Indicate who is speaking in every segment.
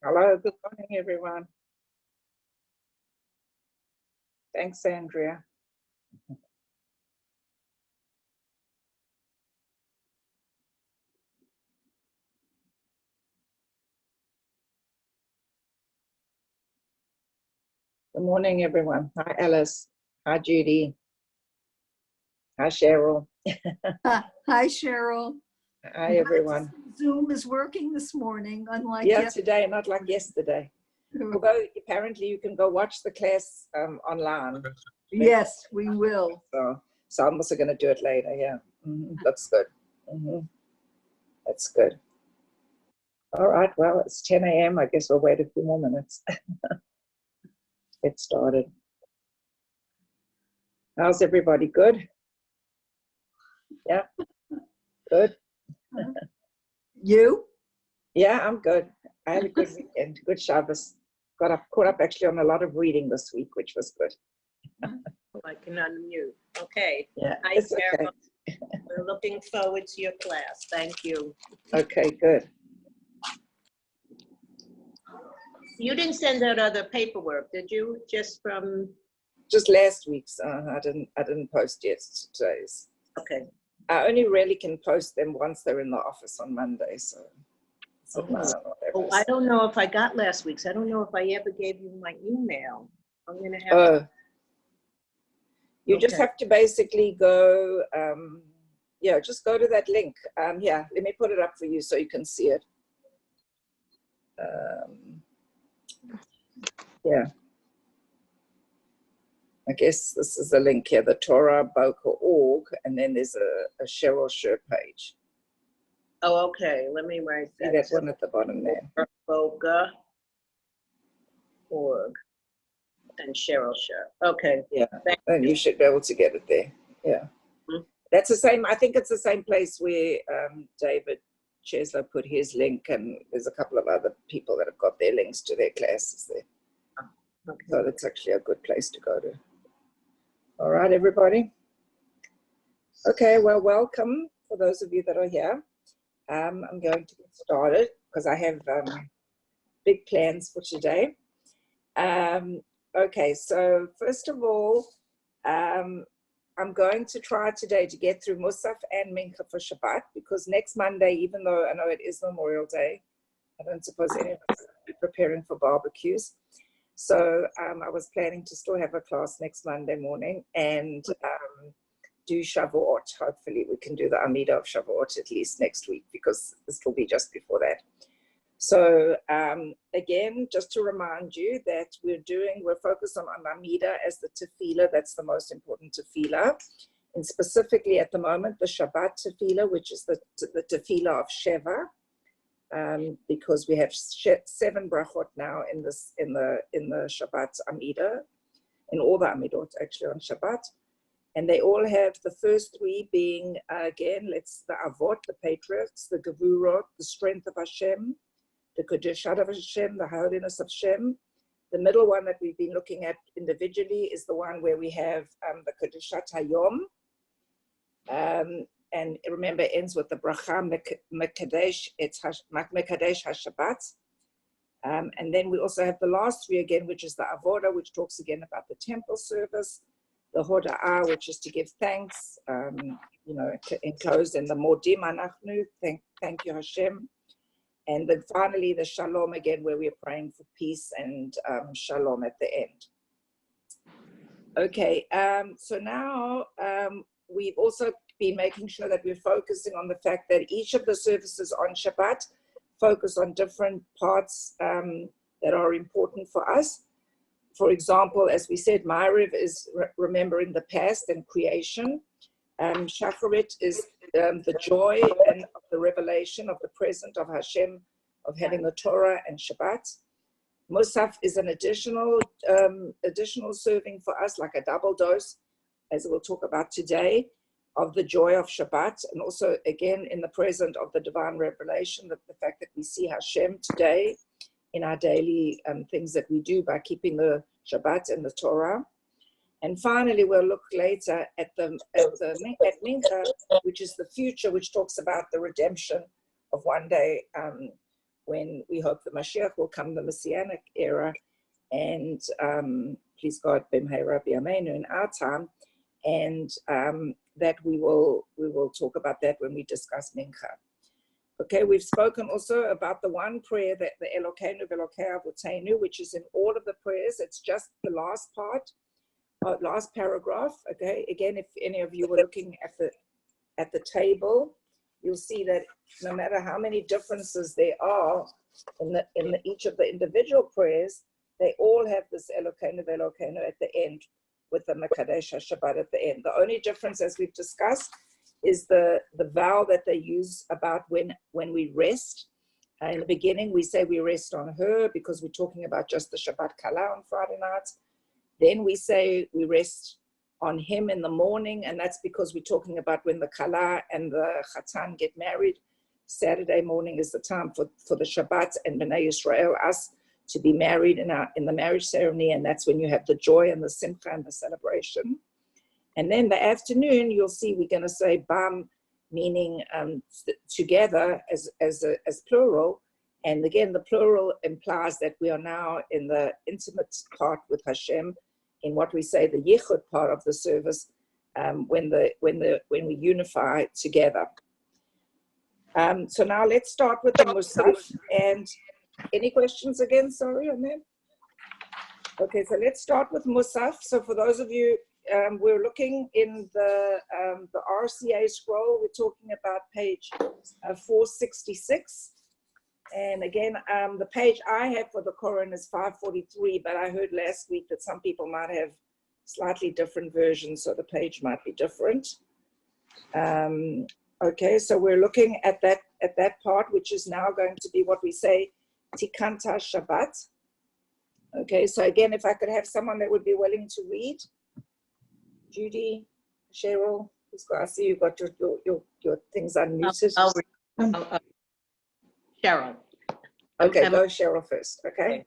Speaker 1: Hello, good morning, everyone. Thanks, Andrea. Good morning, everyone. Hi, Alice. Hi, Judy. Hi, Cheryl.
Speaker 2: Hi, Cheryl.
Speaker 1: Hi, everyone.
Speaker 2: Zoom is working this morning, unlike
Speaker 1: today, not like yesterday. Although apparently you can go watch the class online.
Speaker 2: Yes, we will.
Speaker 1: So I'm also going to do it later. Yeah, that's good. That's good. All right. Well, it's 10 a.m. I guess we'll wait a few more minutes. Get started. How's everybody? Good? Yeah. Good.
Speaker 2: You?
Speaker 1: Yeah, I'm good. I had a good weekend. Good Shabbos. Caught up actually on a lot of reading this week, which was good.
Speaker 3: I can unmute. Okay.
Speaker 1: Yeah.
Speaker 3: Hi, Sarah. Okay. We're looking forward to your class. Thank you.
Speaker 1: Okay, good.
Speaker 3: You didn't send out other paperwork, did you? Just
Speaker 1: last week's. I didn't post yet today's.
Speaker 3: Okay.
Speaker 1: I only really can post them once they're in the office on Monday. So.
Speaker 3: I don't know if I got last week's. I don't know if I ever gave you my email. I'm gonna have.
Speaker 1: You just have to basically go. Just go to that link. Let me put it up for you so you can see it. I guess this is the link here, the Torah Boca.org, and then there's a Cheryl Sher page.
Speaker 3: Oh, okay. Let me write that.
Speaker 1: See that one at the bottom there.
Speaker 3: Boca.org and Cheryl Sher. Okay.
Speaker 1: Yeah, and you should be able to get it there. Yeah. That's the same. I think it's the same place where David Chesler put his link, and there's a couple of other people that have got their links to their classes there. Okay. So that's actually a good place to go to. All right, everybody. Okay, well, welcome for those of you that are here. I'm going to get started because I have big plans for today. Okay, so first of all, I'm going to try today to get through Musaf and Mincha for Shabbat, because next Monday, even though I know it is Memorial Day, I don't suppose any of us will be preparing for barbecues. So I was planning to still have a class next Monday morning and do Shavuot. Hopefully we can do the Amida of Shavuot at least next week, because this will be just before that. So again, just to remind you that we're focused on Amida as the Tfilah. That's the most important Tfilah. And specifically at the moment, the Shabbat Tfilah, which is the Tfilah of Sheva, because we have 7 brachot now in the Shabbat Amida, in all the Amidot actually on Shabbat. And they all have the first 3 being, again, the Avot, the patriots, the Gevurot, the strength of Hashem, the Kedushat of Hashem, the holiness of Hashem. The middle one that we've been looking at individually is the one where we have the Kedushat Hayom. And remember, it ends with the Bracha Mekadesh HaShabbat. And then we also have the last 3 again, which is the Avoda, which talks again about the temple service, the Hoda'ah, which is to give thanks, enclosed in the Modim Anachnu, thank you Hashem. And then finally the Shalom again, where we're praying for peace and Shalom at the end. Okay, so now we've also been making sure that we're focusing on the fact that each of the services on Shabbat focus on different parts that are important for us. For example, as we said, Ma'ariv is remembering the past and creation. Shacharit is the joy and of the revelation of the present of Hashem, of having the Torah and Shabbat. Musaf is an additional serving for us, like a double dose, as we'll talk about today, of the joy of Shabbat, and also again in the present of the divine revelation, the fact that we see Hashem today in our daily things that we do by keeping the Shabbat and the Torah. And finally, we'll look later at Mincha, which is the future, which talks about the redemption of one day when we hope the Mashiach will come, the Messianic era, and please God, b'mheira b'yameinu, in our time, and that we will talk about that when we discuss Mincha. Okay, we've spoken also about the one prayer, that the Elokeinu v'Elokei Avotenu, which is in all of the prayers. It's just the last part, last paragraph. Okay, again, if any of you were looking at the table, you'll see that no matter how many differences there are in each of the individual prayers, they all have this Elokeinu v'Elokenu at the end, with the Mekadesh HaShabbat at the end. The only difference, as we've discussed, is the vowel that they use about when we rest. In the beginning, we say we rest on her because we're talking about just the Shabbat Kala on Friday nights. Then we say we rest on him in the morning, and that's because we're talking about when the Kala and the Chatan get married. Saturday morning is the time for the Shabbat and Bnei Yisrael, us, to be married in the marriage ceremony, and that's when you have the joy and the simcha and the celebration. And then the afternoon, you'll see we're going to say bam, meaning together as plural. And again, the plural implies that we are now in the intimate part with Hashem, in what we say the yichud part of the service, when we unify together. So now let's start with the Musaf. And any questions again? Sorry on that. Okay, so let's start with Musaf. So for those of you, we're looking in the RCA scroll. We're talking about page 466. And again, the page I have for the Quran is 543, but I heard last week that some people might have slightly different versions, so the page might be different. Okay, so we're looking at that part, which is now going to be what we say Tikanta Shabbat. Okay, so again, if I could have someone that would be willing to read. Judy, Cheryl, I see you've got your things unmuted.
Speaker 3: Cheryl.
Speaker 1: Okay, go Cheryl first, okay?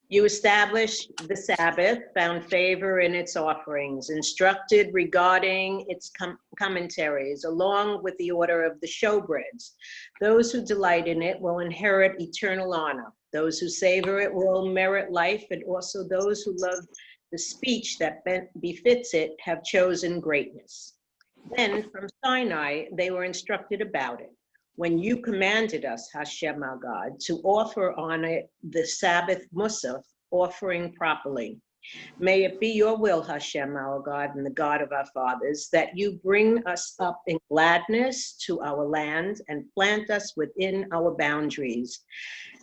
Speaker 3: You established the Sabbath, found favor in its offerings, instructed regarding its commentaries, along with the order of the showbreads. Those who delight in it will inherit eternal honor. Those who savor it will merit life, and also those who love the speech that befits it have chosen greatness. Then from Sinai, they were instructed about it. When you commanded us, Hashem our God, to offer on it the Sabbath Musaf, offering properly. May it be your will, Hashem our God and the God of our fathers, that you bring us up in gladness to our land and plant us within our boundaries.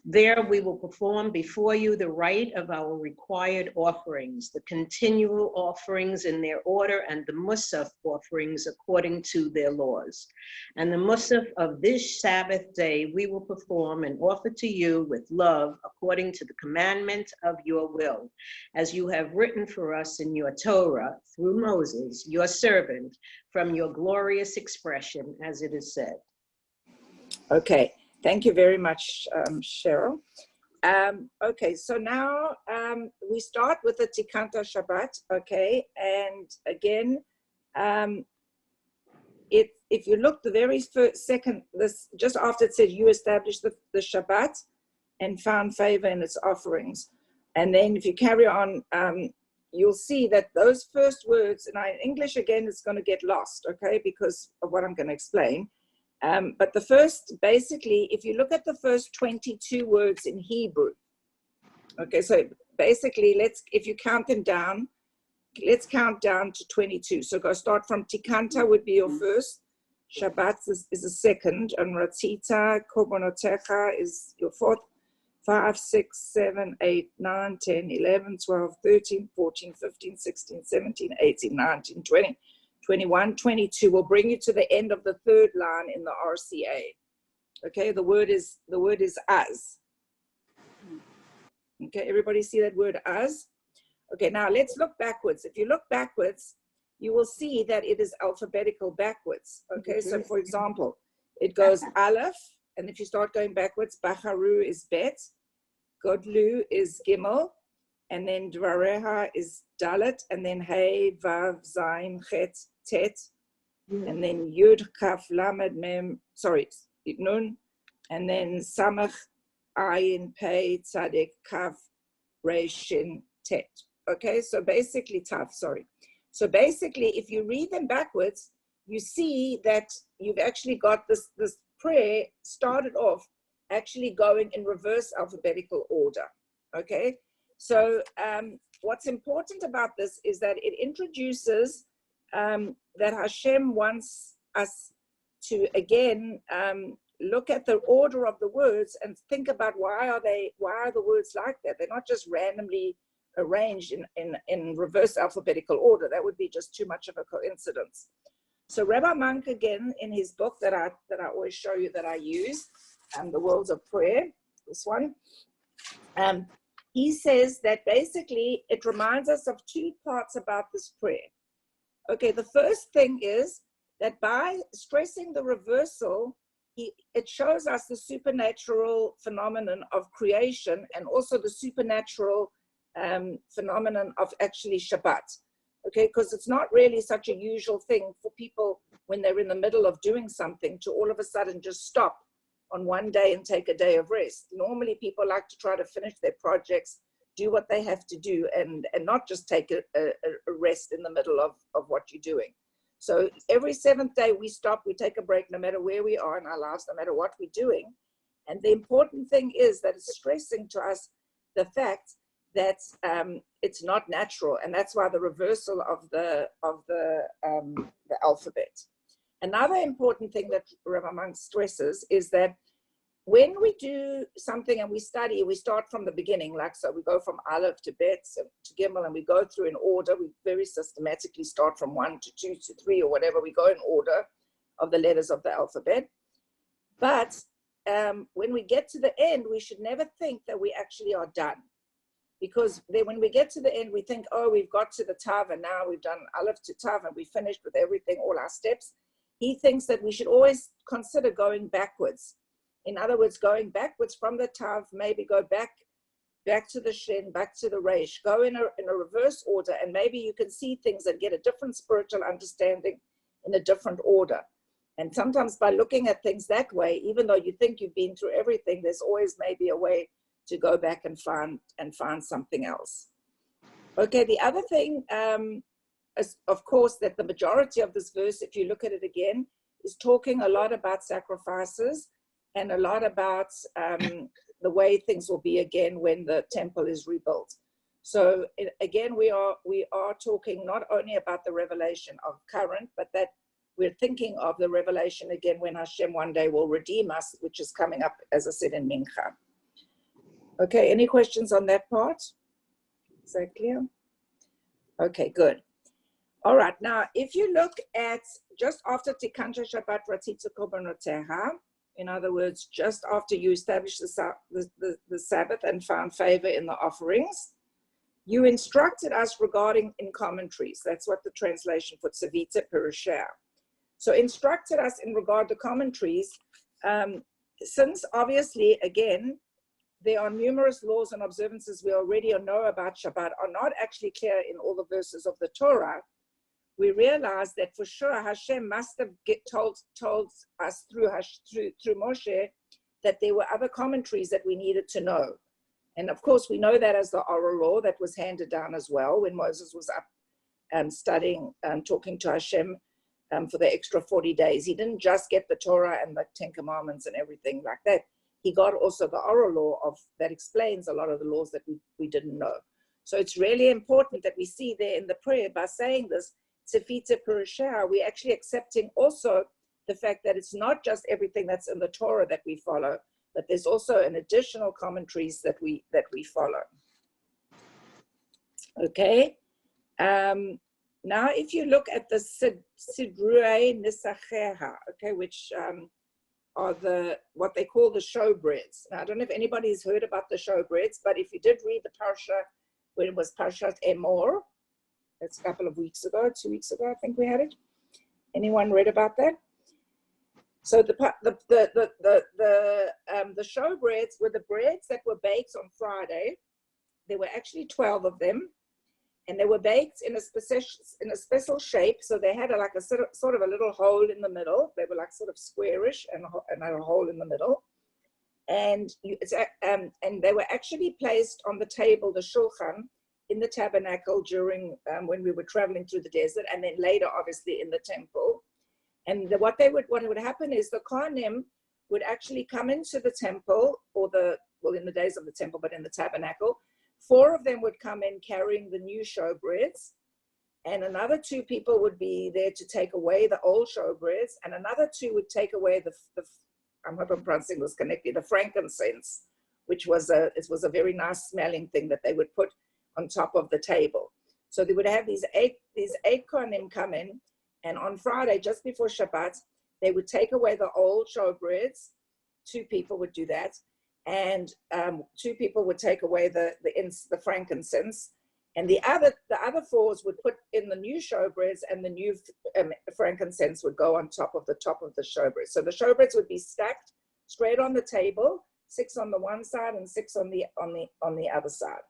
Speaker 3: There we will perform before you the rite of our required offerings, the continual offerings in their order, and the Musaf offerings according to their laws. And the Musaf of this Sabbath day we will perform and offer to you with love according to the commandment of your will, as you have written for us in your Torah through Moses, your servant, from your glorious expression, as it is said.
Speaker 1: Okay. Thank you very much, Cheryl. Okay, so now we start with the Tikanta Shabbat, okay? And again, if you look the very first second, just after it said you established the Shabbat and found favor in its offerings. And then if you carry on, you'll see that those first words, and in English again, it's going to get lost, okay, because of what I'm going to explain. But the first, basically, if you look at the first 22 words in Hebrew, okay, so basically, if you count them down, let's count down to 22. So go start from Tikanta would be your first, Shabbat is a second, and Ratzita, Korbonotecha is your fourth, 5, 6, 7, 8, 9, 10, 11, 12, 13, 14, 15, 16, 17, 18, 19, 20. 21, 22 will bring you to the end of the third line in the RCA. Okay, the word is as. Okay, everybody see that word as? Okay, now let's look backwards. If you look backwards, you will see that it is alphabetical backwards. Okay, so for example, it goes Aleph, and if you start going backwards, Bacharu is Bet, Godlu is Gimel, and then Dvareha is Dalet, and then Hey, Vav, Zain, Chet, Tet, and then Yud, Kaf, Lamed, Mem, Nun, and then Samach, Ayin, Pei, Tzaddik, Kaf, Resh, Shin, Tet. Okay, so basically, Tav, sorry. So basically, if you read them backwards, you see that you've actually got this prayer started off actually going in reverse alphabetical order. Okay, so what's important about this is that it introduces that Hashem wants us to again look at the order of the words and think about why are the words like that. They're not just randomly arranged in reverse alphabetical order. That would be just too much of a coincidence. So Rabbi Monk, again, in his book that I always show you that I use, The Worlds of Prayer, this one, he says that basically it reminds us of two parts about this prayer. Okay, the first thing is that by stressing the reversal, it shows us the supernatural phenomenon of creation and also the supernatural phenomenon of actually Shabbat. Okay, because it's not really such a usual thing for people when they're in the middle of doing something to all of a sudden just stop on one day and take a day of rest. Normally people like to try to finish their projects, do what they have to do, and not just take a rest in the middle of what you're doing. So every seventh day we stop, we take a break, no matter where we are in our lives, no matter what we're doing. And the important thing is that it's stressing to us the fact that it's not natural, and that's why the reversal of the alphabet. Another important thing that Rabbi Monk stresses is that when we do something and we study, we start from the beginning, like so we go from Aleph to Bet to Gimel, and we go through in order. We very systematically start from 1 to 2 to 3 or whatever. We go in order of the letters of the alphabet. But when we get to the end, we should never think that we actually are done. Because then when we get to the end, we think, oh, we've got to the Tav, and now we've done Aleph to Tav, and we finished with everything, all our steps. He thinks that we should always consider going backwards. In other words, going backwards from the Tav, maybe go back to the Shin, back to the Resh, go in a reverse order, and maybe you can see things and get a different spiritual understanding in a different order. And sometimes by looking at things that way, even though you think you've been through everything, there's always maybe a way to go back and find something else. Okay, the other thing is, of course, that the majority of this verse, if you look at it again, is talking a lot about sacrifices and a lot about the way things will be again when the temple is rebuilt. So again, we are talking not only about the revelation of current, but that we're thinking of the revelation again when Hashem one day will redeem us, which is coming up, as I said, in Mincha. Okay, any questions on that part? Is that clear? Okay, good. All right, now if you look at just after Tikansha Shabbat Ratitza Korbonoteha, in other words, just after you established the Sabbath and found favor in the offerings, you instructed us regarding in commentaries. That's what the translation for Tzavita Perushah. So instructed us in regard to commentaries, since obviously, again, there are numerous laws and observances we already know about Shabbat are not actually clear in all the verses of the Torah. We realize that for sure Hashem must have told us through Moshe that there were other commentaries that we needed to know. And of course, we know that as the oral law that was handed down as well when Moses was up studying and talking to Hashem for the extra 40 days. He didn't just get the Torah and the 10 Commandments and everything like that. He got also the oral law that explains a lot of the laws that we didn't know. So it's really important that we see there in the prayer, by saying this, Tzefita Perushah, we're actually accepting also the fact that it's not just everything that's in the Torah that we follow, but there's also an additional commentaries that we follow. Okay. Now, if you look at the Sidrei Nisacheha, okay, which are what they call the showbreads. Now, I don't know if anybody's heard about the showbreads, but if you did read the parsha when it was Parshat Emor, that's a couple of weeks ago, 2 weeks ago, I think we had it. Anyone read about that? So the showbreads were the breads that were baked on Friday. There were actually 12 of them, and they were baked in a special shape. So they had like a sort of a little hole in the middle. They were like sort of squarish and had a hole in the middle. and they were actually placed on the table, the shulchan, in the tabernacle during when we were traveling through the desert, and then later, obviously, in the temple. And what would happen is the kohanim would actually come into the temple, in the days of the temple, but in the tabernacle. 4 of them would come in carrying the new showbreads, and another 2 people would be there to take away the old showbreads, and another 2 would take away the I hope I'm pronouncing this correctly, the frankincense, which was a very nice smelling thing that they would put on top of the table. So they would have these eight kohanim come in, and on Friday, just before Shabbat, they would take away the old showbreads. 2 people would do that, and 2 people would take away the frankincense, and the other 4s would put in the new showbreads, and the new frankincense would go on top of the showbread. So the showbreads would be stacked straight on the table, 6 on the one side and 6 on the other side.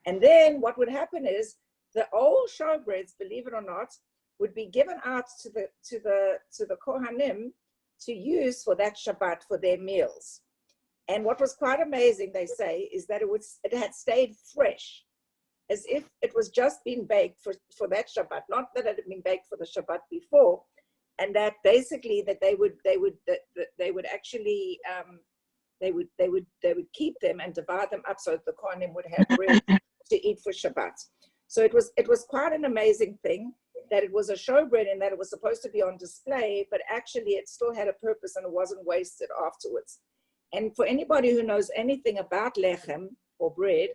Speaker 1: And then what would happen is the old showbreads, believe it or not, would be given out to the kohanim to use for that Shabbat for their meals. And what was quite amazing, they say, is that it had stayed fresh, as if it was just been baked for that Shabbat, not that it had been baked for the Shabbat before, and that basically that they would keep them and divide them up so that the kohanim would have bread to eat for Shabbat. So it was quite an amazing thing that it was a showbread and that it was supposed to be on display, but actually it still had a purpose and it wasn't wasted afterwards. And for anybody who knows anything about lechem or bread,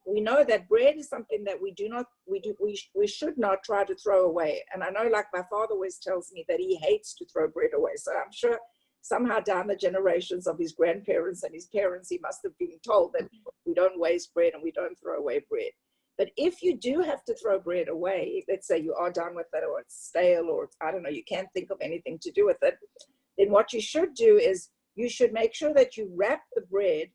Speaker 1: we know that bread is something that we should not try to throw away. And I know, like my father always tells me, that he hates to throw bread away. So I'm sure somehow down the generations of his grandparents and his parents, he must have been told that we don't waste bread and we don't throw away bread. But if you do have to throw bread away, let's say you are done with it, or it's stale, or I don't know, you can't think of anything to do with it, then what you should do is you should make sure that you wrap the bread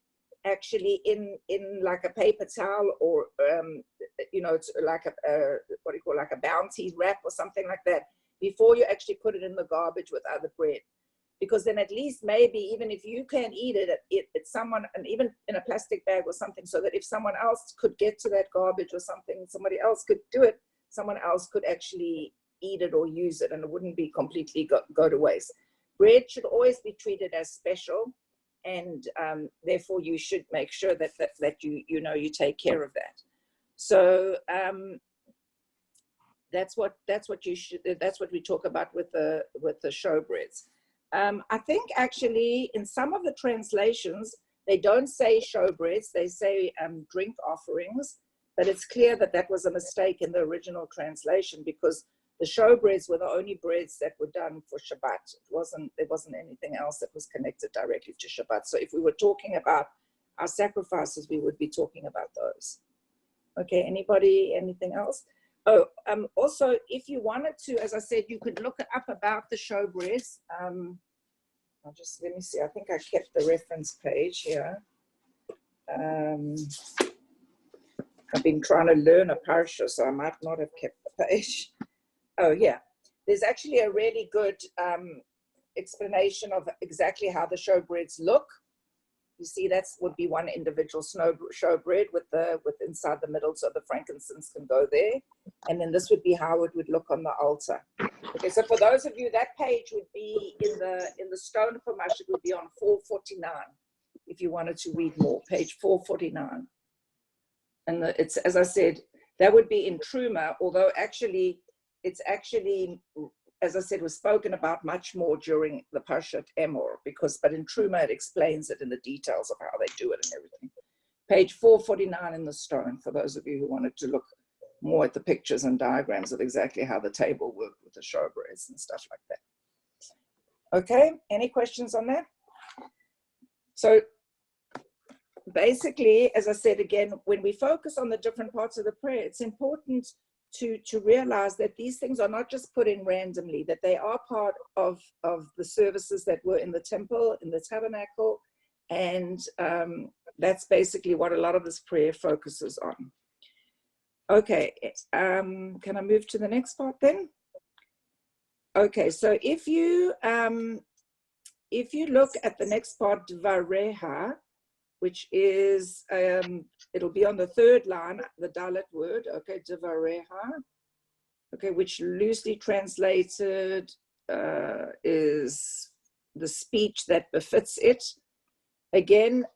Speaker 1: actually in like a paper towel, or it's like like a bounty wrap or something like that, before you actually put it in the garbage with other bread. Because then at least maybe even if you can't eat it, it's someone, and even in a plastic bag or something, so that if someone else could get to that garbage or something, somebody else could do it, someone else could actually eat it or use it, and it wouldn't be completely go to waste. Bread should always be treated as special, and therefore you should make sure that you take care of that. So that's what we talk about with the showbreads. I think actually in some of the translations, they don't say showbreads, they say drink offerings, but it's clear that was a mistake in the original translation, because the showbreads were the only breads that were done for Shabbat. There wasn't anything else that was connected directly to Shabbat. So if we were talking about our sacrifices, we would be talking about those. Okay, anybody, anything else? Oh, also, if you wanted to, as I said, you could look up about the showbreads. Let me see, I think I kept the reference page here. I've been trying to learn a parsha, so I might not have kept the page. Oh, yeah. There's actually a really good explanation of exactly how the showbreads look. You see, that would be one individual showbread with inside the middle, so the frankincense can go there. And then this would be how it would look on the altar. Okay, so for those of you, that page would be in the stone chumash. It would be on 449 if you wanted to read more, page 449. And it's, as I said, that would be in Truma, although it's actually, as I said, was spoken about much more during the Parshat Emor, but in Truma it explains it in the details of how they do it and everything. Page 449 in the stone, for those of you who wanted to look more at the pictures and diagrams of exactly how the table worked with the showbreads and stuff like that. Okay, any questions on that? So basically, as I said again, when we focus on the different parts of the prayer, it's important to realize that these things are not just put in randomly, that they are part of the services that were in the temple, in the tabernacle, and that's basically what a lot of this prayer focuses on. Okay, can I move to the next part then? Okay, so if you if you look at the next part, Dvareha, which is, it'll be on the third line, the Dalet word, okay, Dvareha, okay, which loosely translated is the speech that befits it. Again,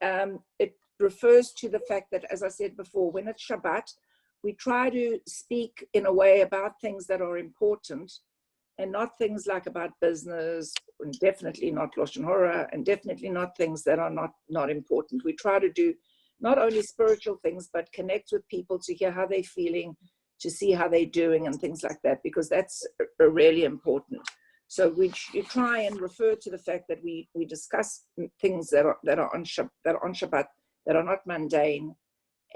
Speaker 1: it refers to the fact that, as I said before, when it's Shabbat, we try to speak in a way about things that are important and not things like about business, and definitely not Lashon Hara, and definitely not things that are not important. We try to do not only spiritual things, but connect with people to hear how they're feeling, to see how they're doing and things like that, because that's really important. So we try and refer to the fact that we discuss things that are on Shabbat, that are not mundane,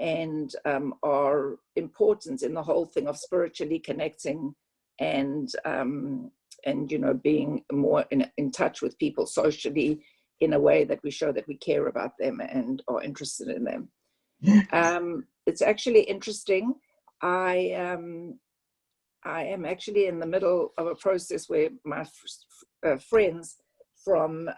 Speaker 1: and are important in the whole thing of spiritually connecting and being more in touch with people socially in a way that we show that we care about them and are interested in them. It's actually interesting. I am actually in the middle of a process where my friends from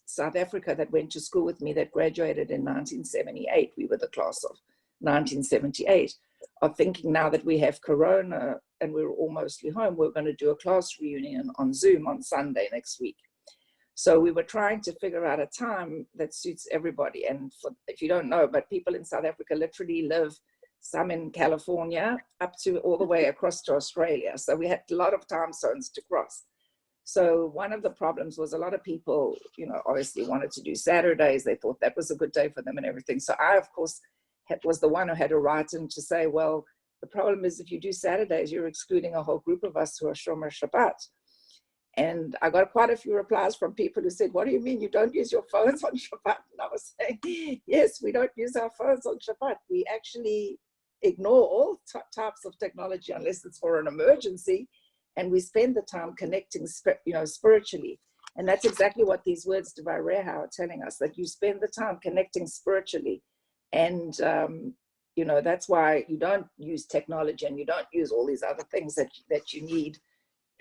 Speaker 1: South Africa that went to school with me, that graduated in 1978, we were the class of 1978, are thinking now that we have Corona and we're all mostly home, we're going to do a class reunion on Zoom on Sunday next week. So we were trying to figure out a time that suits everybody. And if you don't know, but people in South Africa literally live, some in California, up to all the way across to Australia. So we had a lot of time zones to cross. So one of the problems was a lot of people, obviously wanted to do Saturdays. They thought that was a good day for them and everything. So I, of course, was the one who had to write in to say, well, the problem is if you do Saturdays, you're excluding a whole group of us who are Shomer Shabbat. And I got quite a few replies from people who said, what do you mean you don't use your phones on Shabbat? And I was saying, yes, we don't use our phones on Shabbat. We actually ignore all types of technology unless it's for an emergency. And we spend the time connecting, spiritually. And that's exactly what these words, Dvareha, are telling us, that you spend the time connecting spiritually. And, that's why you don't use technology and you don't use all these other things that you need,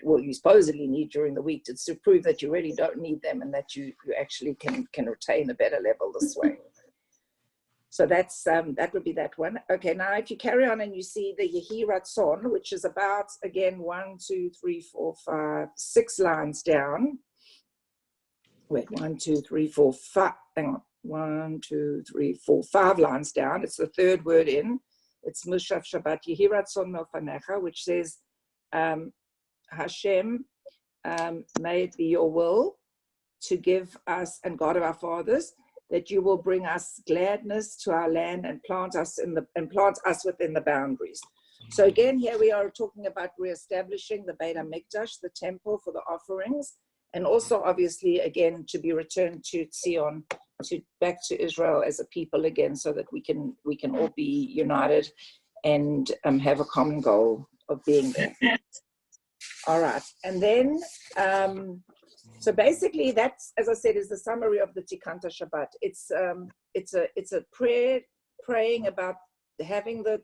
Speaker 1: well, you supposedly need during the week, to prove that you really don't need them and that you actually can retain a better level this way. So that's that would be that one. Okay, now if you carry on and you see the Yehi Ratzon, which is about, again, 1, 2, 3, 4, 5, 6 lines down. Wait, 1, 2, 3, 4, 5. Hang on. 1, 2, 3, 4, 5 lines down. It's the third word in. It's Mushav Shabbat Yehi Ratzon Milfanecha, which says, Hashem, may it be your will to give us, and God of our fathers, that you will bring us gladness to our land and plant us within the boundaries. So again, here we are talking about reestablishing the Beit HaMikdash, the temple for the offerings, and also obviously again to be returned to Zion, back to Israel as a people again, so that we can all be united and have a common goal of being there. All right, and then so basically, that's, as I said, is the summary of the Tikanta Shabbat. It's a prayer, praying about having the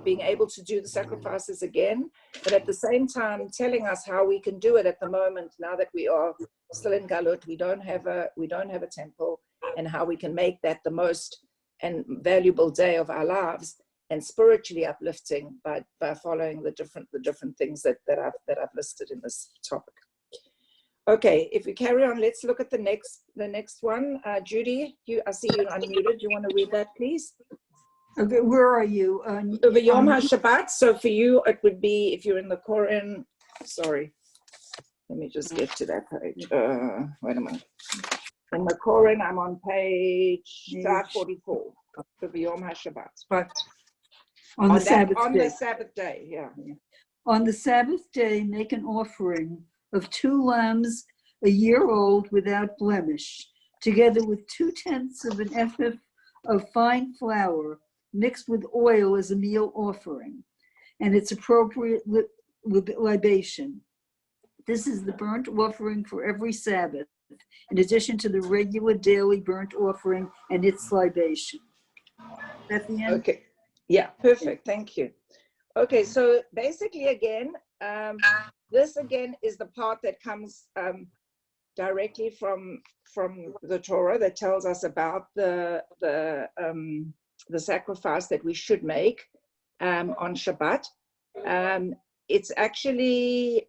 Speaker 1: being able to do the sacrifices again, but at the same time telling us how we can do it at the moment, now that we are still in Galut, we don't have a temple, and how we can make that the most and valuable day of our lives, and spiritually uplifting by following the different things that I've listed in this topic. Okay, if we carry on, let's look at the next one. Judy, I see you unmuted. You want to read that, please?
Speaker 2: Okay, where are you?
Speaker 1: Over Yom HaShabbat. So for you, it would be, if you're in the Koran, sorry, let me just get to that page. Wait a minute. In the Koran, I'm on page 544 for Yom HaShabbat.
Speaker 2: But on the
Speaker 1: Sabbath day, yeah.
Speaker 2: On the Sabbath day, make an offering of 2 lambs a year old without blemish, together with 2/10 of an ephah of fine flour mixed with oil as a meal offering, and its appropriate libation. This is the burnt offering for every Sabbath, in addition to the regular daily burnt offering and its libation. That's the end?
Speaker 1: Okay. Yeah, perfect. Thank you. Okay, so basically, again, this again is the part that comes directly from the Torah that tells us about the sacrifice that we should make on Shabbat. It's actually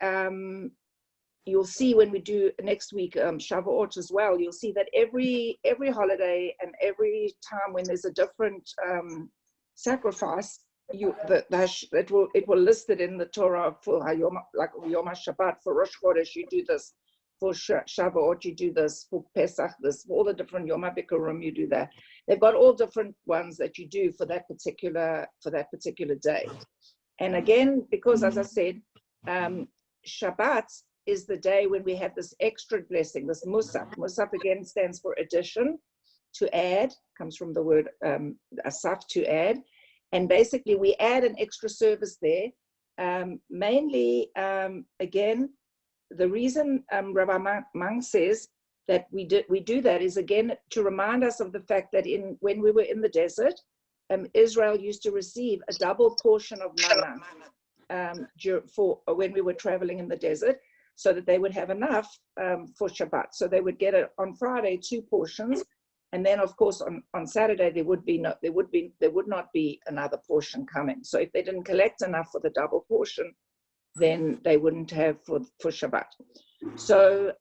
Speaker 1: you'll see when we do next week Shavuot as well. You'll see that every holiday and every time when there's a different sacrifice, it will list it in the Torah for Hayom, like Yom HaShabbat. For Rosh Chodesh you do this, for Shavuot you do this, for Pesach this, for all the different Yom HaBikurim you do that. They've got all different ones that you do for that particular day. And again, because as I said, Shabbat is the day when we have this extra blessing, this musaf. Musaf again stands for addition, to add, comes from the word asaf, to add. And basically we add an extra service there. Mainly, again, the reason Rabbi Mang says that we do that is again to remind us of the fact that when we were in the desert, Israel used to receive a double portion of manna for when we were traveling in the desert, so that they would have enough for Shabbat. So they would get it on Friday 2 portions, and then of course on Saturday there would not be another portion coming. So if they didn't collect enough for the double portion, then they wouldn't have for Shabbat. So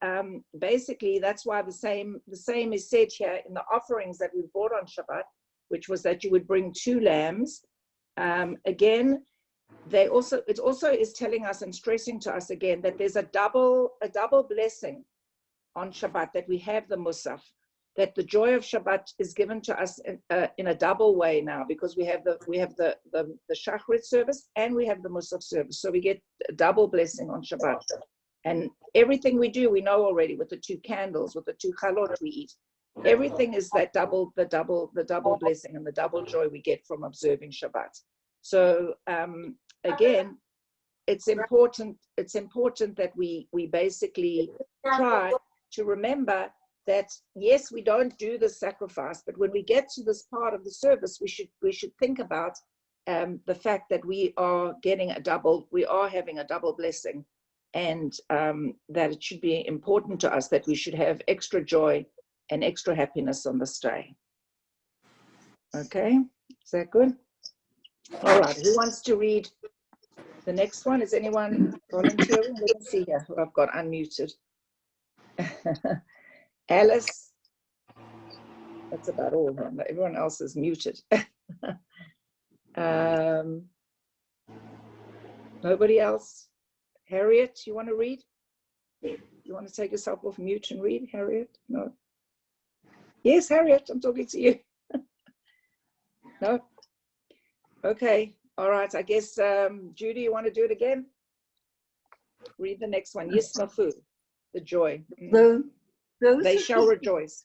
Speaker 1: basically that's why the same is said here in the offerings that we brought on Shabbat, which was that you would bring 2 lambs. Again, it also is telling us and stressing to us again that there's a double blessing on Shabbat, that we have the musaf, that the joy of Shabbat is given to us in a double way now, because we have the Shachrit service and we have the musaf service, so we get a double blessing on Shabbat. And everything we do, we know already, with the 2 candles, with the 2 chalot we eat. Everything is that the double blessing and the double joy we get from observing Shabbat. So again, it's important that we basically try to remember that yes, we don't do the sacrifice, but when we get to this part of the service, we should think about the fact that we are having a double blessing, and that it should be important to us that we should have extra joy and extra happiness on this day. Okay, is that good? All right, who wants to read the next one? Is anyone volunteering? Let me see here who I've got unmuted. Alice, that's about all. Everyone else is muted. Nobody else? Harriet, you want to read? You want to take yourself off mute and read, Harriet? No. Yes, Harriet, I'm talking to you. No? Okay, all right. I guess, Judy, you want to do it again? Read the next one. Yismachu, the joy. They shall rejoice.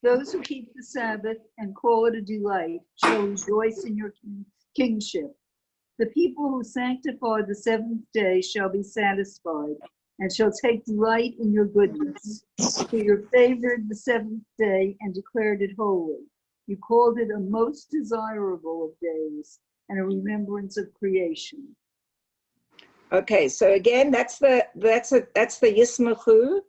Speaker 2: Those who keep the Sabbath and call it a delight shall rejoice in your kingship. The people who sanctify the 7th day shall be satisfied and shall take delight in your goodness. For you favored the 7th day and declared it holy. You called it a most desirable of days and a remembrance of creation.
Speaker 1: Okay, so again, that's the Yismachu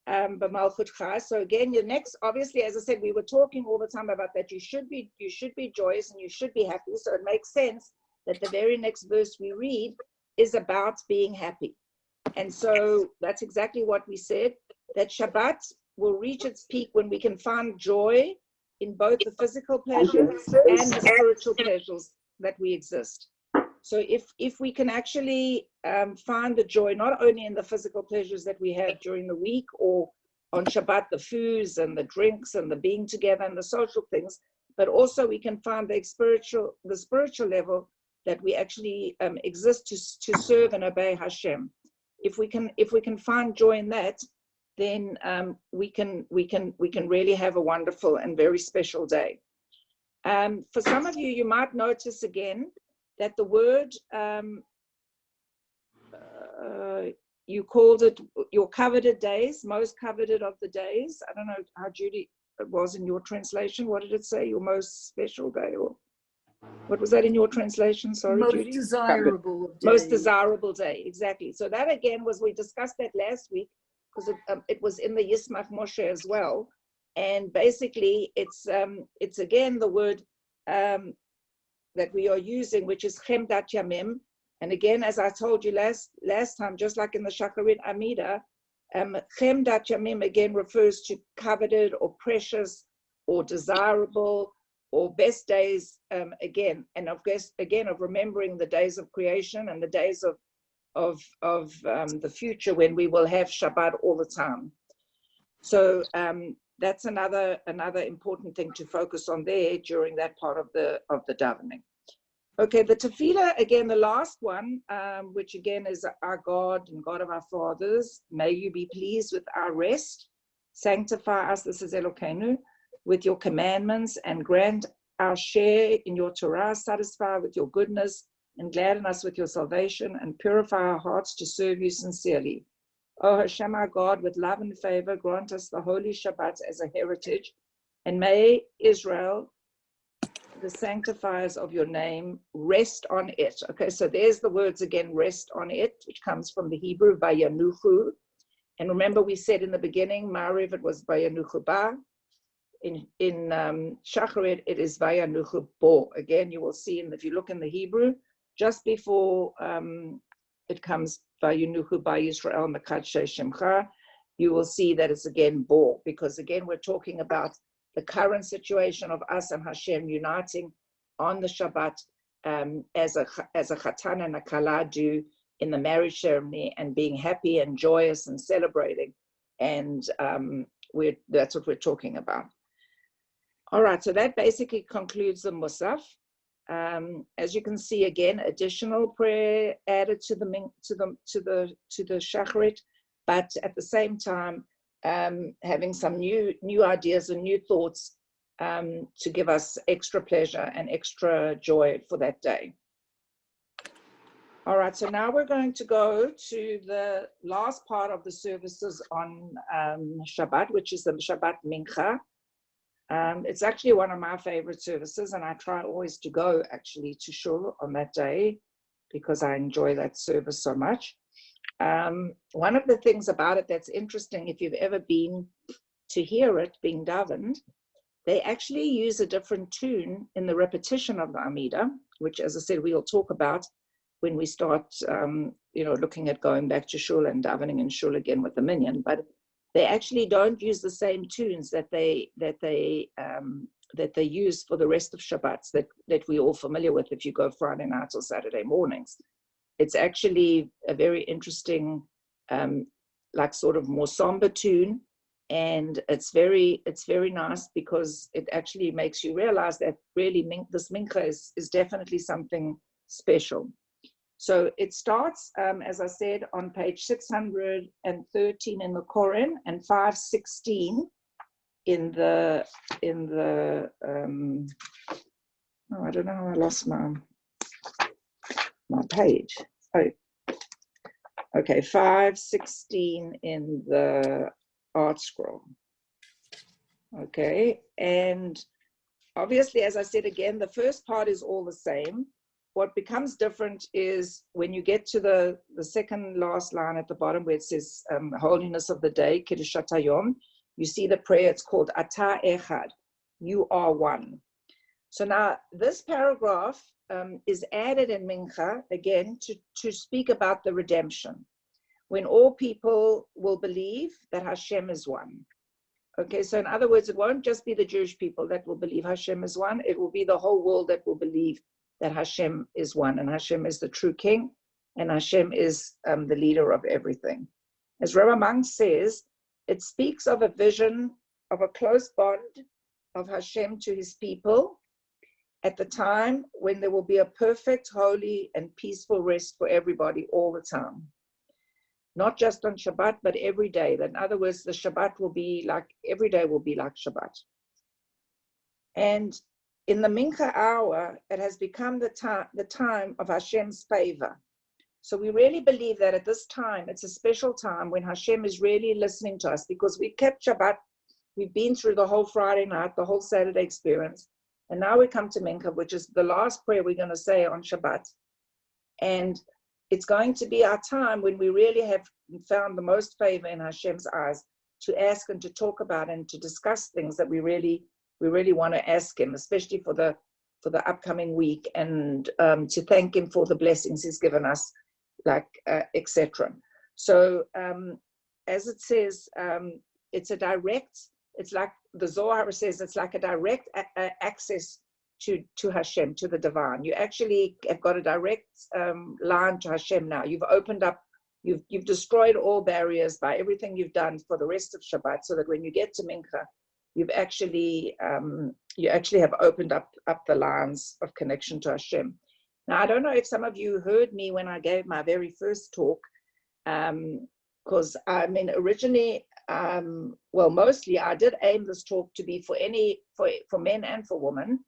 Speaker 1: b'malchut chai. So again, your next, obviously, as I said, we were talking all the time about that you should be joyous and you should be happy. So it makes sense that the very next verse we read is about being happy. And so that's exactly what we said, that Shabbat will reach its peak when we can find joy in both the physical pleasures and the spiritual pleasures that we exist. So if we can actually find the joy, not only in the physical pleasures that we have during the week or on Shabbat, the foods and the drinks and the being together and the social things, but also we can find the spiritual level that we actually exist to serve and obey Hashem. If we can find joy in that, then we can really have a wonderful and very special day. For some of you, you might notice again that the word you called it your coveted days, most coveted of the days. I don't know how Judy it was in your translation. What did it say? Your most special day, or What was that in your translation? Sorry,
Speaker 2: Most
Speaker 1: Judy.
Speaker 2: desirable of
Speaker 1: Most
Speaker 2: days.
Speaker 1: desirable day, exactly. So that again was, we discussed that last week because it was in the Yismach Moshe as well. And basically it's again the word that we are using, which is Chemdat Yamim. And again, as I told you last time, just like in the Shacharit Amida, Chemdat Yamim again refers to coveted or precious or desirable or best days, again, and of course, again, of remembering the days of creation and the days of the future when we will have Shabbat all the time. So that's another important thing to focus on there during that part of the davening. Okay, the Tfilah, again, the last one, which again is our God and God of our fathers. May you be pleased with our rest. Sanctify us, this is Elokeinu, with your commandments, and grant our share in your Torah. Satisfy with your goodness and gladden us with your salvation, and purify our hearts to serve you sincerely. O Hashem, our God, with love and favor, grant us the holy Shabbat as a heritage, and may Israel, the sanctifiers of your name, rest on it. Okay, so there's the words again, rest on it, which comes from the Hebrew, Vayanuchu. And remember, we said in the beginning, Ma'ariv, it was Vayanuchu Ba. In Shacharit, it is Vayanuchu Bo. Again, you will see, if you look in the Hebrew, just before it comes Vayanuchu Ba Yisrael Mekadshe Shemcha, you will see that it's again Bo, because again, we're talking about the current situation of us and Hashem uniting on the Shabbat as a Chatan and a Kala do in the marriage ceremony, and being happy and joyous and celebrating. And that's what we're talking about. All right, so that basically concludes the Musaf. As you can see, again, additional prayer added to the Shacharit, but at the same time, having some new ideas and new thoughts to give us extra pleasure and extra joy for that day. All right, so now we're going to go to the last part of the services on Shabbat, which is the Shabbat Mincha. It's actually one of my favorite services, and I try always to go actually to Shul on that day because I enjoy that service so much. One of the things about it that's interesting, if you've ever been to hear it being davened, they actually use a different tune in the repetition of the Amida, which, as I said, we'll talk about when we start, looking at going back to Shul and davening in Shul again with the minyan. But they actually don't use the same tunes that they use for the rest of Shabbats that we're all familiar with if you go Friday nights or Saturday mornings. It's actually a very interesting, like sort of more somber tune, and it's very nice because it actually makes you realize that really this mincha is definitely something special. So it starts, as I said, on page 613 in the Koran and 516 in the I don't know how I lost my page. Oh, okay, 516 in the art scroll. Okay, and obviously, as I said again, the first part is all the same. What becomes different is when you get to the second last line at the bottom where it says holiness of the day, Kiddushat Hayom, you see the prayer, it's called Ata Echad, you are one. So now this paragraph is added in Mincha, again, to speak about the redemption, when all people will believe that Hashem is one. Okay, so in other words, it won't just be the Jewish people that will believe Hashem is one, it will be the whole world that will believe that Hashem is one, and Hashem is the true king, and Hashem is the leader of everything. As Rabbi Monk says, it speaks of a vision of a close bond of Hashem to his people at the time when there will be a perfect, holy, and peaceful rest for everybody all the time. Not just on Shabbat, but every day. In other words, the Shabbat will be like, every day will be like Shabbat. And in the Mincha hour, it has become the time of Hashem's favor. So we really believe that at this time, it's a special time when Hashem is really listening to us, because we've kept Shabbat, we've been through the whole Friday night, the whole Saturday experience, And now we come to Mincha, which is the last prayer we're going to say on Shabbat. And it's going to be our time when we really have found the most favor in Hashem's eyes to ask and to talk about and to discuss things that we really want to ask him, especially for the upcoming week, and to thank him for the blessings he's given us, like etc. So as it says, it's a direct, it's like the Zohar says, it's like a direct access to Hashem, to the divine. You actually have got a direct line to Hashem now. You've opened up, you've destroyed all barriers by everything you've done for the rest of Shabbat, so that when you get to Mincha, you've actually you actually have opened up the lines of connection to Hashem. Now, I don't know if some of you heard me when I gave my very first talk, because I mean, originally, well, mostly I did aim this talk to be for men and for women.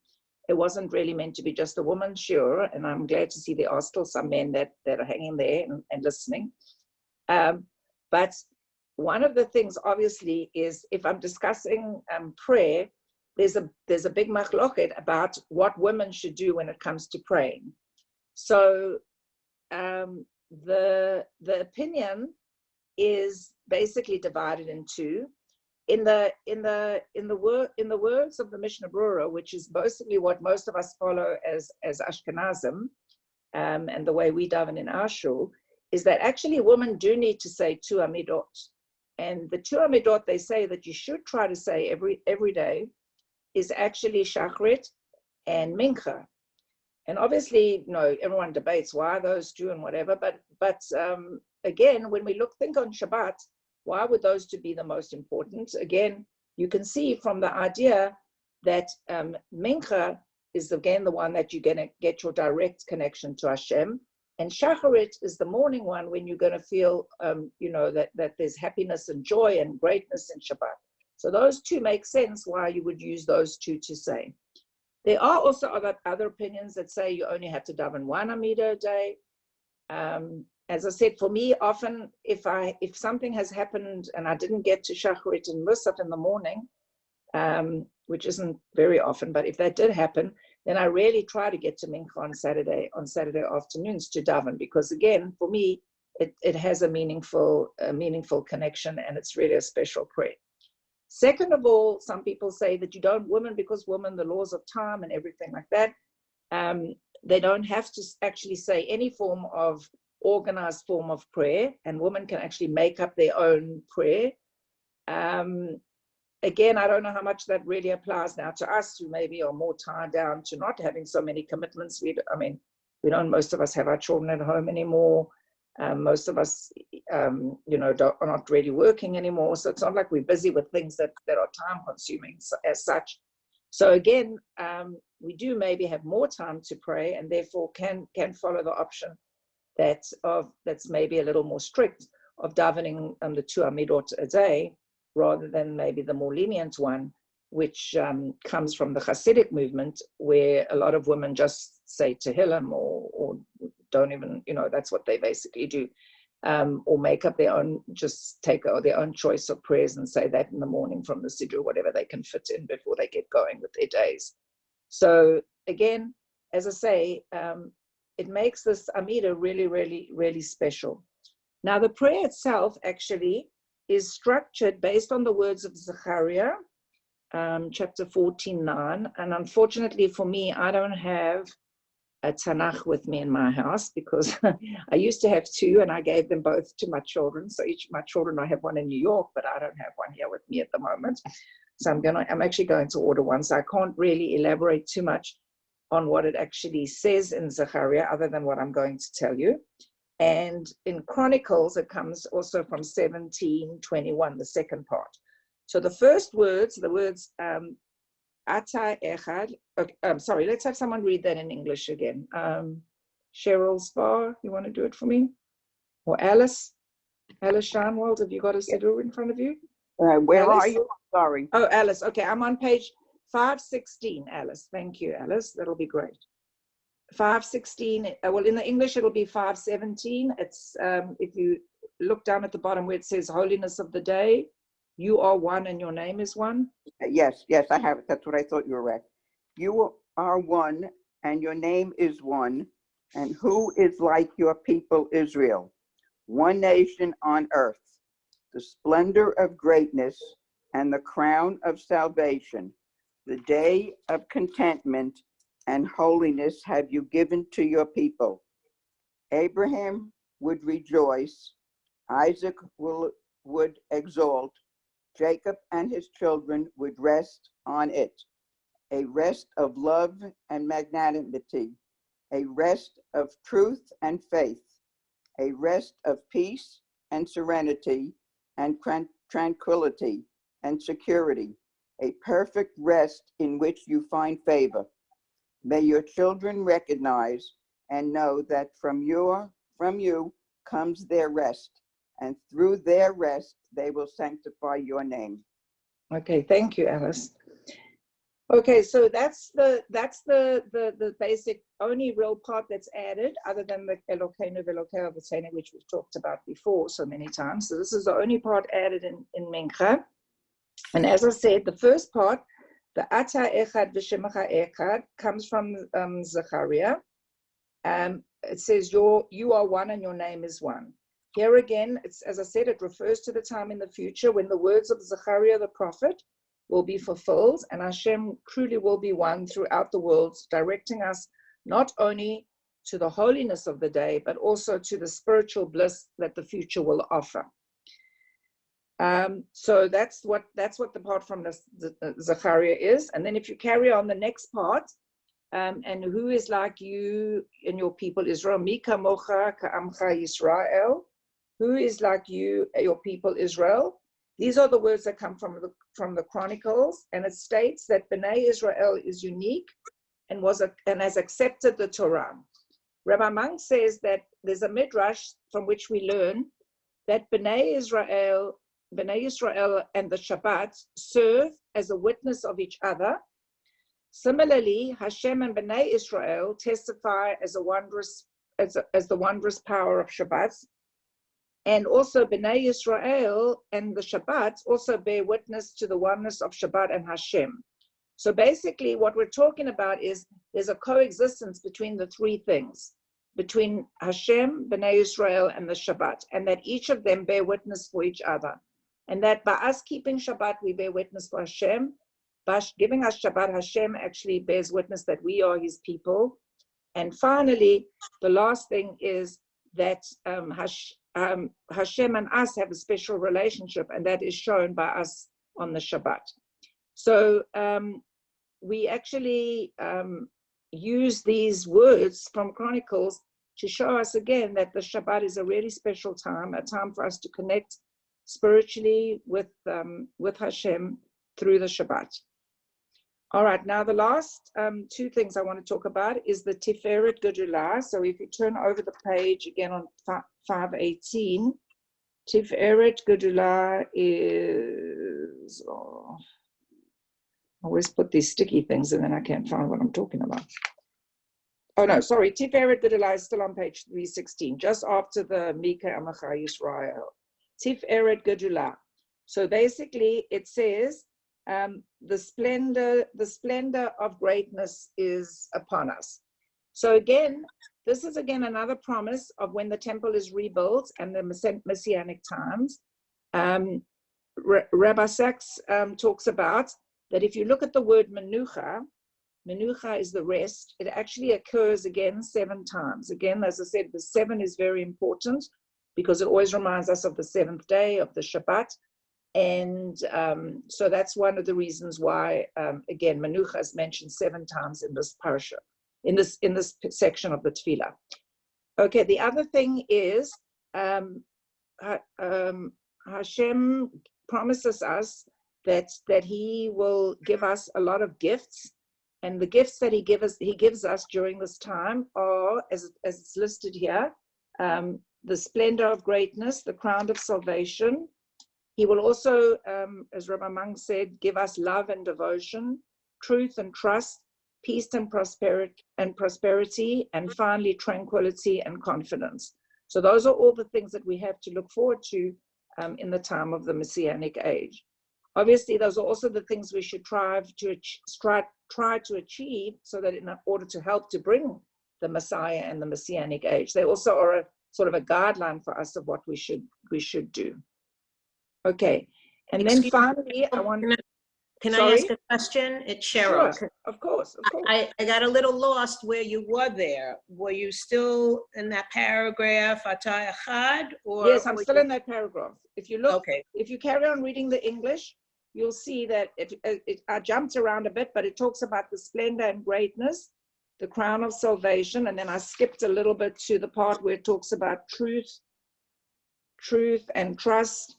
Speaker 1: It wasn't really meant to be just a woman, sure, and I'm glad to see there are still some men that are hanging there and listening. But one of the things, obviously, is if I'm discussing prayer, there's a big machloket about what women should do when it comes to praying. So the opinion is basically divided in two. In the words of the Mishnah Brura, which is basically what most of us follow as Ashkenazim, and the way we daven in our shul, is that actually women do need to say two amidot. And the two amidot they say that you should try to say every day is actually Shachrit and Mincha. And obviously, everyone debates why those two and whatever, but again, when we think on Shabbat, why would those two be the most important? Again, you can see from the idea that Mincha is again the one that you're going to get your direct connection to Hashem, and Shacharit is the morning one when you're going to feel, that there's happiness and joy and greatness in Shabbat. So those two make sense why you would use those two to say. There are also other opinions that say you only have to daven one Amidah a day. As I said, for me, often if something has happened and I didn't get to Shacharit and Musaf in the morning, which isn't very often, but if that did happen, then I really try to get to Mincha on Saturday afternoons to daven, because again, for me, it has a meaningful connection, and it's really a special prayer. Second of all, some people say that you don't because women, the laws of time and everything like that, they don't have to actually say any organized form of prayer, and women can actually make up their own prayer. Again, I don't know how much that really applies now to us, who maybe are more tied down to not having so many commitments. Most of us have our children at home anymore. Most of us, are not really working anymore. So it's not like we're busy with things that are time consuming as such. So again, we do maybe have more time to pray, and therefore can follow the option that's maybe a little more strict of davening the two amidot a day, rather than maybe the more lenient one, which comes from the Hasidic movement, where a lot of women just say Tehillim or don't even, that's what they basically do, or make up their own, just take their own choice of prayers and say that in the morning from the Siddur, whatever they can fit in before they get going with their days. So again, as I say, it makes this Amidah really, really, really special. Now, the prayer itself actually is structured based on the words of Zechariah, chapter 14:9. And unfortunately for me, I don't have a Tanakh with me in my house, because I used to have two and I gave them both to my children. So each of my children, I have one in New York, but I don't have one here with me at the moment. So I'm actually going to order one. So I can't really elaborate too much on what it actually says in Zechariah, other than what I'm going to tell you. And in Chronicles, it comes also from 17:21, the second part. So the first words, Ata Echad. Okay, sorry, let's have someone read that in English again. Cheryl Spar, you want to do it for me? Or Alice Shanwald, have you got a siddur in front of you?
Speaker 4: Where
Speaker 1: Alice?
Speaker 4: are you? Sorry.
Speaker 1: Oh, Alice. Okay, I'm on page 516, Alice. Thank you, Alice. That'll be great. 516, well, in the English, it'll be 517. It's, if you look down at the bottom where it says holiness of the day, you are one and your name is one.
Speaker 4: Yes, I have it. That's what I thought you were at. you are one, and your name is one, and who is like your people Israel, one nation on earth, the splendor of greatness and the crown of salvation, the day of contentment and holiness have you given to your people. Abraham would rejoice, Isaac would exalt, Jacob and his children would rest on it, a rest of love and magnanimity, a rest of truth and faith, a rest of peace and serenity and tranquility and security, a perfect rest in which you find favor. May your children recognize and know that from you comes their rest, and through their rest they will sanctify your name.
Speaker 1: Okay, thank you, Alice. Okay, so that's the basic only real part that's added, other than the Elokeinu v'Elokei Avotenu, which we've talked about before so many times. So this is the only part added in Mincha. And as I said, the first part, the Ata Echad v'Shemecha Echad, comes from Zechariah. It says you are one and your name is one. Here again, it's, as I said, it refers to the time in the future when the words of Zechariah the prophet will be fulfilled, and Hashem truly will be one throughout the world, directing us not only to the holiness of the day, but also to the spiritual bliss that the future will offer. So that's what the part from the Zechariah is. And then if you carry on the next part, and who is like you and your people Israel, Mi kamocha ka'amcha Yisrael, who is like you, your people Israel. These are the words that come from the Chronicles, and it states that Bnei Israel is unique and has accepted the Torah. Rabbi Monk says that there's a midrash from which we learn that Bnei Israel and the Shabbat serve as a witness of each other. Similarly, Hashem and Bnei Israel testify as the wondrous power of Shabbat. And also Bnei Israel and the Shabbat also bear witness to the oneness of Shabbat and Hashem. So basically what we're talking about is there's a coexistence between the three things, between Hashem, Bnei Israel, and the Shabbat, and that each of them bear witness for each other. And that by us keeping Shabbat, we bear witness for Hashem. By giving us Shabbat, Hashem actually bears witness that we are his people. And finally, the last thing is that Hashem and us have a special relationship, and that is shown by us on the Shabbat. So we actually use these words from Chronicles to show us again that the Shabbat is a really special time, a time for us to connect spiritually with Hashem through the Shabbat. All right, now the last two things I want to talk about is the Tiferet Gedulah. So if you turn over the page again on 518, Tiferet Gedulah is, I always put these sticky things and then I can't find what I'm talking about. Oh no, sorry, Tiferet Gedulah is still on page 316, just after the Mika Amacha Yisrael. Tiferet Gedulah. So basically it says, the splendor of greatness is upon us. So again, this is again another promise of when the temple is rebuilt and the Messianic times. Rabbi Sachs talks about that if you look at the word menucha is the rest, it actually occurs again 7 times. Again, as I said, the 7 is very important because it always reminds us of the 7th day of the Shabbat. And so that's one of the reasons why, again, Menucha is mentioned 7 times in this parasha, in this section of the Tfilah. Okay, the other thing is Hashem promises us that He will give us a lot of gifts, and the gifts that He gives us during this time are, as it's listed here, the splendor of greatness, the crown of salvation. He will also, as Rabbi Monk said, give us love and devotion, truth and trust, peace and prosperity, and finally tranquility and confidence. So those are all the things that we have to look forward to in the time of the Messianic age. Obviously, those are also the things we should try to achieve, so that in order to help to bring the Messiah and the Messianic age, they also are a sort of a guideline for us of what we should do. Okay, and then finally, I want.
Speaker 3: Can I ask a question? It's Cheryl.
Speaker 1: Sure, of course.
Speaker 3: I got a little lost where you were there. Were you still in that paragraph, Atah Echad?
Speaker 1: Yes, I'm still in that paragraph. If you look,
Speaker 3: okay.
Speaker 1: If you carry on reading the English, you'll see that I jumped around a bit, but it talks about the splendor and greatness, the crown of salvation, and then I skipped a little bit to the part where it talks about truth and trust,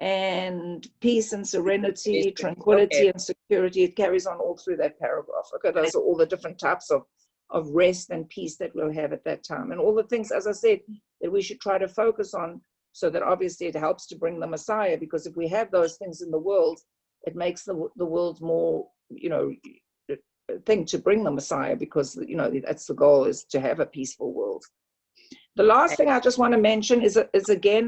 Speaker 1: and peace and serenity, tranquility and security. It carries on all through that paragraph. Okay, those are all the different types of rest and peace that we'll have at that time. And all the things, as I said, that we should try to focus on, so that obviously it helps to bring the Messiah, because if we have those things in the world, it makes the world more, thing to bring the Messiah, because, that's the goal, is to have a peaceful world. The last thing I just want to mention is again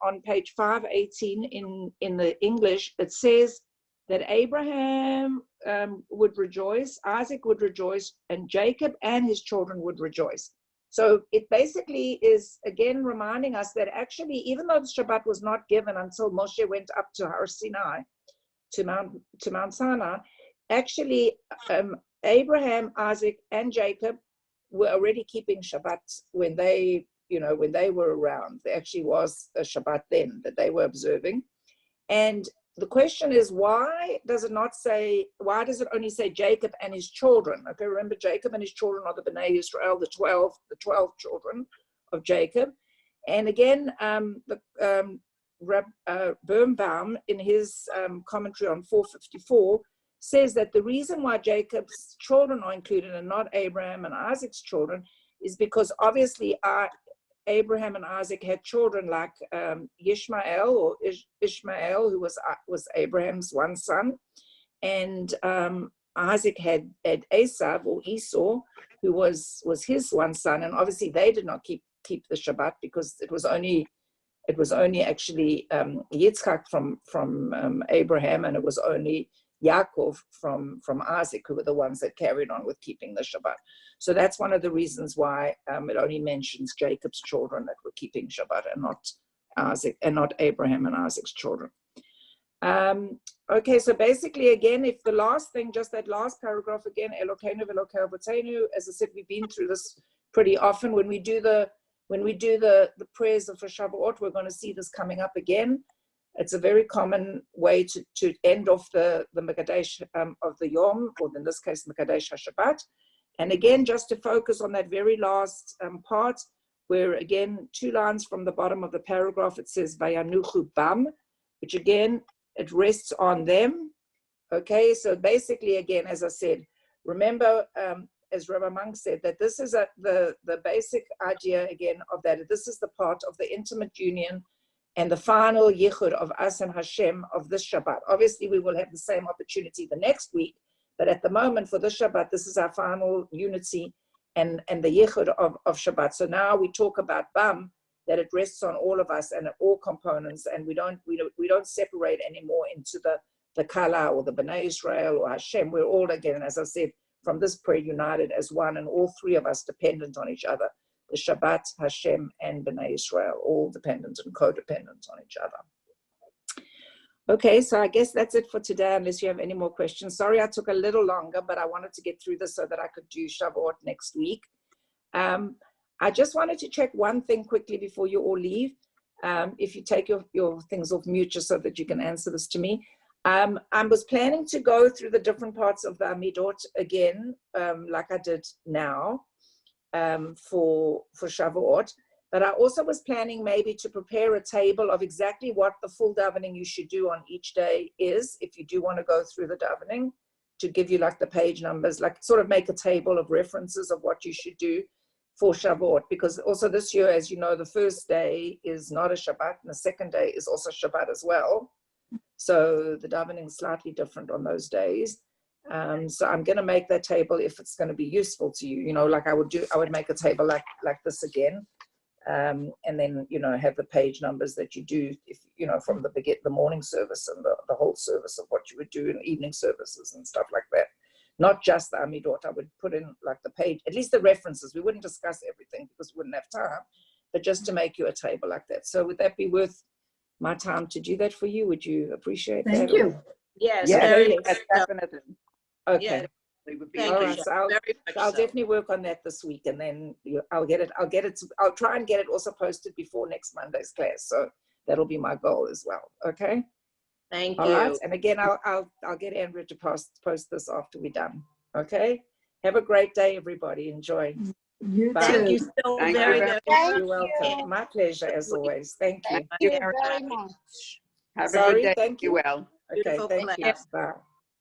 Speaker 1: on page 518 in the English. It says that Abraham would rejoice, Isaac would rejoice, and Jacob and his children would rejoice. So it basically is again reminding us that actually, even though the Shabbat was not given until Moshe went up to Har Sinai, to Mount Sinai, actually Abraham, Isaac, and Jacob were already keeping Shabbat when they were around. There actually was a Shabbat then that they were observing. And the question is, why does it only say Jacob and his children? Okay, remember, Jacob and his children are the Bnei Israel, the 12 children of Jacob. And again, Birnbaum, in his commentary on 454, says that the reason why Jacob's children are included and not Abraham and Isaac's children is because obviously Abraham and Isaac had children like Ishmael, who was Abraham's one son, and Isaac had Esav, or Esau, who was his one son, and obviously they did not keep the Shabbat, because it was only actually Yitzchak from Abraham, and it was only Yaakov from Isaac, who were the ones that carried on with keeping the Shabbat. So that's one of the reasons why it only mentions Jacob's children that were keeping Shabbat, and not Isaac, and not Abraham and Isaac's children. Okay, so basically, again, if the last thing, just that last paragraph again, Elokeinu v'Elokei Avotenu, as I said, we've been through this pretty often. When we do the prayers of Shavuot, we're going to see this coming up again. It's a very common way to end off the Mekadesh of the Yom, or in this case, Mekadesh HaShabbat. And again, just to focus on that very last part, where again, 2 lines from the bottom of the paragraph, it says, Vayanuchu Bam, which again, it rests on them. Okay, so basically, again, as I said, remember, as Rabbi Monk said, that this is the basic idea, again, of that. This is the part of the intimate union and the final yichud of us and Hashem of this Shabbat. Obviously, we will have the same opportunity the next week, but at the moment for this Shabbat, this is our final unity and the yichud of Shabbat. So now we talk about Bam, that it rests on all of us and all components, and we don't separate anymore into the Kala or the Bnei Israel or Hashem. We're all, again, as I said, from this prayer united as one, and all 3 of us dependent on each other. The Shabbat, Hashem, and Bnei Israel, all dependent and codependent on each other. Okay, so I guess that's it for today, unless you have any more questions. Sorry I took a little longer, but I wanted to get through this so that I could do Shavuot next week. I just wanted to check one thing quickly before you all leave. If you take your things off mute, just so that you can answer this to me. I was planning to go through the different parts of the Amidot again, like I did now. For Shavuot, but I also was planning maybe to prepare a table of exactly what the full davening you should do on each day is, if you do want to go through the davening, to give you like the page numbers, like sort of make a table of references of what you should do for Shavuot, because also this year, as you know, the first day is not a Shabbat, and the second day is also Shabbat as well. So the davening is slightly different on those days. So I'm going to make that table if it's going to be useful to you. Like I would make a table like this again, And then, you know, have the page numbers that you do, if you know, from the morning service and the whole service of what you would do in evening services and stuff like that. Not just the Amidot. I would put in like the page, at least the references. We wouldn't discuss everything because we wouldn't have time, but just to make you a table like that. So would that be worth my time to do that for you? Would you appreciate that?
Speaker 2: Thank you.
Speaker 3: Yes,
Speaker 4: Yes,
Speaker 3: very
Speaker 4: yes,
Speaker 3: much so.
Speaker 4: definitely.
Speaker 1: Okay.
Speaker 3: Yeah.
Speaker 4: It would be
Speaker 3: Thank
Speaker 1: All
Speaker 3: you,
Speaker 1: right,
Speaker 3: Sean.
Speaker 1: so I'll,
Speaker 3: Very much
Speaker 1: I'll
Speaker 3: so.
Speaker 1: definitely work on that this week, and then I'll try and get it also posted before next Monday's class. So that'll be my goal as well. Okay.
Speaker 3: Thank
Speaker 1: All
Speaker 3: you.
Speaker 1: right. And again, I'll get Andrea to post this after we're done. Okay. Have a great day, everybody. Enjoy.
Speaker 2: You
Speaker 1: Bye.
Speaker 3: Thank
Speaker 2: too.
Speaker 3: you so
Speaker 4: Thank you
Speaker 3: very,
Speaker 4: very
Speaker 3: very
Speaker 5: Thank
Speaker 3: much.
Speaker 1: You're welcome. My pleasure as always. Thank you.
Speaker 5: Thank you very much.
Speaker 4: Have a
Speaker 1: Sorry,
Speaker 4: good day.
Speaker 1: thank
Speaker 4: Be
Speaker 1: you.
Speaker 4: well.
Speaker 1: Okay.
Speaker 3: Beautiful
Speaker 1: Thank you.
Speaker 3: class.
Speaker 1: Bye.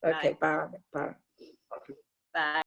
Speaker 1: Okay. Bye. Bye.
Speaker 3: Bye.